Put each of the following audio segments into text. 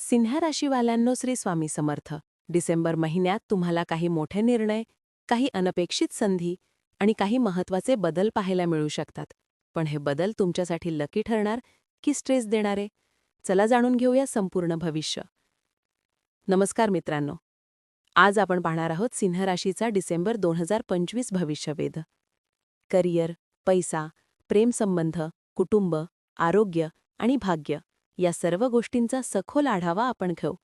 सिंह राशीवाल्यांनो, श्री स्वामी समर्थ. डिसेंबर महिन्यात तुम्हाला काही मोठे निर्णय, काही अनपेक्षित संधी आणि काही महत्त्वाचे बदल पाहायला मिळू शकतात. पण हे बदल तुमच्यासाठी लकी ठरणार की स्ट्रेस देणारे? चला जाणून घेऊया संपूर्ण भविष्य. नमस्कार मित्रांनो, आज आपण पाहणार आहोत सिंह राशीचा डिसेंबर 2025 भविष्यवेध. करिअर, पैसा, प्रेमसंबंध, कुटुंब, आरोग्य आणि भाग्य या सर्व गोष्टींचा सखोल आढावा आपण घेऊ.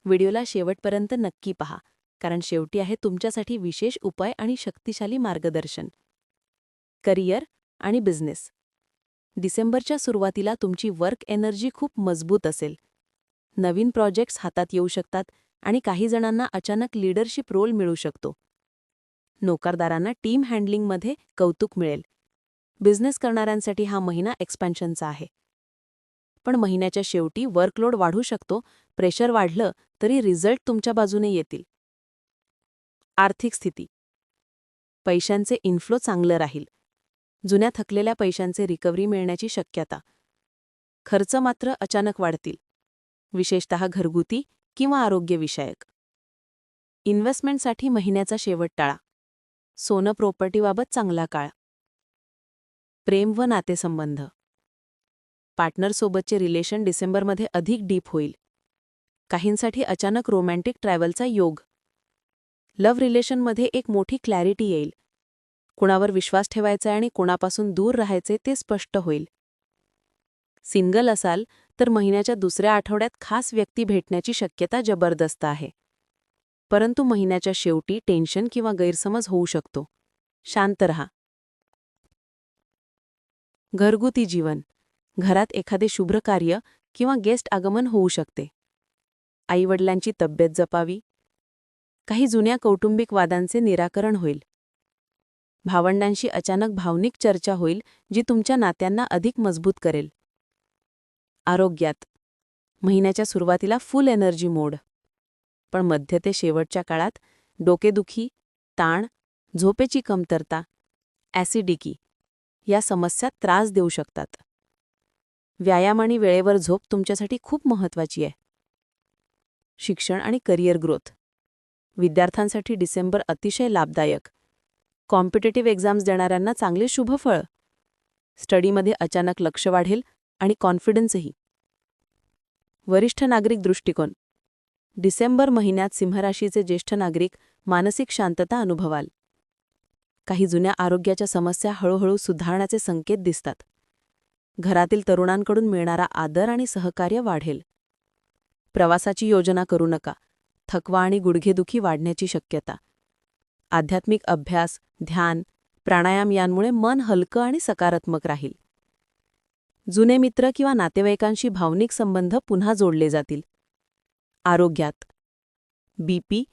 व्हिडिओला शेवटपर्यंत नक्की पहा, कारण शेवटी आहे तुमच्यासाठी विशेष उपाय आणि शक्तिशाली मार्गदर्शन. करिअर आणि बिझनेस. डिसेंबरच्या सुरुवातीला तुमची वर्क एनर्जी खूप मजबूत असेल. नवीन प्रोजेक्ट्स हातात येऊ शकतात आणि काही जणांना अचानक लीडरशिप रोल मिळू शकतो. नोकरदारांना टीम हँडलिंगमध्ये कौतुक मिळेल. बिझनेस करणाऱ्यांसाठी हा महिना एक्सपॅन्शनचा आहे. पण महिन्याच्या शेवटी वर्कलोड वाढू शकतो. प्रेशर वाढलं तरी रिझल्ट तुमच्या बाजूने येतील. आर्थिक स्थिती. पैशांचे इन्फ्लो चांगलं राहील. जुन्या थकलेल्या पैशांचे रिकव्हरी मिळण्याची शक्यता. खर्च मात्र अचानक वाढतील, विशेषतः घरगुती किंवा आरोग्यविषयक. इन्व्हेस्टमेंटसाठी महिन्याचा शेवट टाळा. सोनं प्रॉपर्टीबाबत चांगला काळ. प्रेम व नातेसंबंध. पार्टनरसोबतचे रिलेशन डिसेंबरमध्ये अधिक डीप होईल. काहींसाठी अचानक रोमॅन्टिक ट्रॅव्हलचा योग. लव्ह रिलेशनमध्ये एक मोठी क्लॅरिटी येईल. कुणावर विश्वास ठेवायचा आणि कुणापासून दूर राहायचे ते स्पष्ट होईल. सिंगल असाल तर महिन्याच्या दुसऱ्या आठवड्यात खास व्यक्ती भेटण्याची शक्यता जबरदस्त आहे. परंतु महिन्याच्या शेवटी टेन्शन किंवा गैरसमज होऊ शकतो. शांत रहा. घरगुती जीवन. घरात एखादे शुभ कार्य किंवा गेस्ट आगमन होऊ शकते. आईवडिलांची तब्येत जपावी. काही जुन्या कौटुंबिक वादांचे निराकरण होईल. भावंडांशी अचानक भावनिक चर्चा होईल जी तुमच्या नात्यांना अधिक मजबूत करेल. आरोग्यात. महिन्याच्या सुरुवातीला फुल एनर्जी मोड. पण मध्य ते शेवटच्या काळात डोकेदुखी, ताण, झोपेची कमतरता, ॲसिडिटी या समस्या त्रास देऊ शकतात. व्यायाम आणि वेळेवर झोप तुमच्यासाठी खूप महत्त्वाची आहे. शिक्षण आणि करिअर ग्रोथ. विद्यार्थ्यांसाठी डिसेंबर अतिशय लाभदायक. कॉम्पिटेटिव्ह एक्झाम्स देणाऱ्यांना चांगले शुभफळ. स्टडीमध्ये अचानक लक्ष वाढेल आणि कॉन्फिडन्सही. वरिष्ठ नागरिक दृष्टिकोन. डिसेंबर महिन्यात सिंहराशीचे ज्येष्ठ नागरिक मानसिक शांतता अनुभवाल. काही जुन्या आरोग्याच्या समस्या हळूहळू सुधारण्याचे संकेत दिसतात. घरातील तरुणांकडून मिळणारा आदर आणि सहकार्य वाढेल. प्रवासाची योजना करू नका. थकवा आणि गुडघेदुखी वाढण्याची शक्यता. आध्यात्मिक अभ्यास, ध्यान, प्राणायाम यांमुळे मन हलकं आणि सकारात्मक राहील. जुने मित्र किंवा नातेवाईकांशी भावनिक संबंध पुन्हा जोडले जातील. आरोग्यात. बीपी,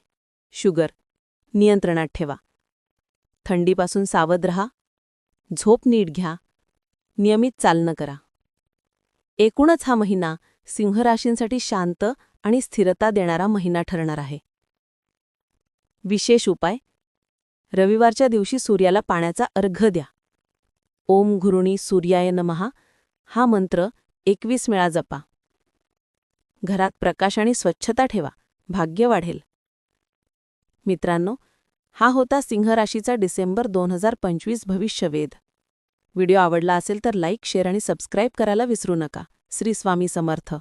शुगर नियंत्रणात ठेवा. थंडीपासून सावध रहा. झोप नीट घ्या. नियमित चालणं करा. एकूणच हा महिना सिंह राशींसाठी शांत आणि स्थिरता देणारा महिना ठरणार आहे. विशेष उपाय. रविवारच्या दिवशी सूर्याला पाण्याचा अर्घ्य द्या. ओम घुरुणी सूर्याय नमः हा मंत्र 21 वेळा जपा. घरात प्रकाश आणि स्वच्छता ठेवा. भाग्य वाढेल. मित्रांनो, हा होता सिंह राशीचा डिसेंबर 2025 भविष्यवेध. व्हिडिओ आवडला असेल तर लाईक, शेअर आणि सबस्क्राईब करायला विसरू नका. श्री स्वामी समर्थ.